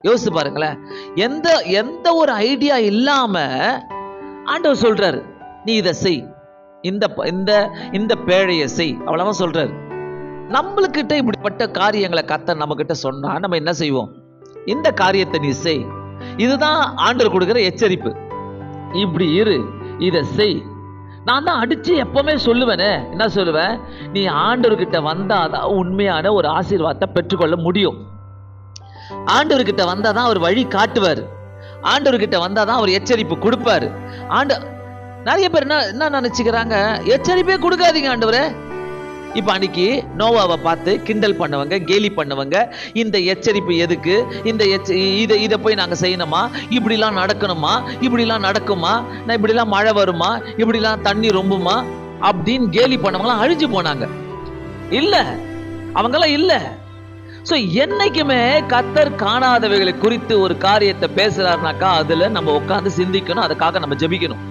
யோசிச்சு பாருங்களேன். எந்த எந்த ஒரு ஐடியா இல்லாம ஆண்டவர் சொல்றாரு, நீ இதை செய், இந்த இந்த இந்த பேழையை செய், அவ்வளவா சொல்றாரு. நம்மளுக்கிட்ட இப்படிப்பட்ட காரியங்களை கர்த்தர் நம்ம கிட்ட சொன்னா நம்ம என்ன செய்வோம்? இந்த காரியத்தை நீ செய். இதுதான் ஆண்டவர் கொடுக்கிற எச்சரிப்பு. இப்படி இரு, இதை செய். நான் தான் அடிச்சு எப்பவுமே சொல்லுவேனே, என்ன சொல்லுவேன்? நீ ஆண்டவர்கிட்ட வந்தாதான் உண்மையான ஒரு ஆசீர்வாதத்தை பெற்றுக்கொள்ள முடியும். ஆண்டவர்கிட்ட வந்தாதான் அவர் வழி காட்டுவார். ஆண்டவர்கிட்ட வந்தாதான் அவர் எச்சரிப்பு கொடுப்பாரு. நிறைய பேர் என்ன நினைச்சுக்கிறாங்க, எச்சரிப்பே கொடுக்காதீங்க ஆண்டவரே. இப்ப அன்னைக்கு நோவாவை பார்த்து கிண்டல் பண்ணவங்க, கேலி பண்ணவங்க, இந்த எச்சரிப்பு எதுக்கு, இதை போய் நாங்க செய்யணுமா, இப்படிலாம் நடக்கணுமா, இப்படிலாம் நடக்குமா, நான் இப்படிலாம் மழை வருமா, இப்படிலாம் தண்ணி ரொம்புமா அப்படின்னு கேலி பண்ணவங்களாம் அழிஞ்சு போனாங்க. இல்ல, அவங்கெல்லாம் இல்ல. சோ என்னைக்குமே கர்த்தர் காணாதவைகளை குறித்து ஒரு காரியத்தை பேசுறாருனாக்கா அதுல நம்ம உட்கார்ந்து சிந்திக்கணும், அதுக்காக நம்ம ஜெபிக்கணும்.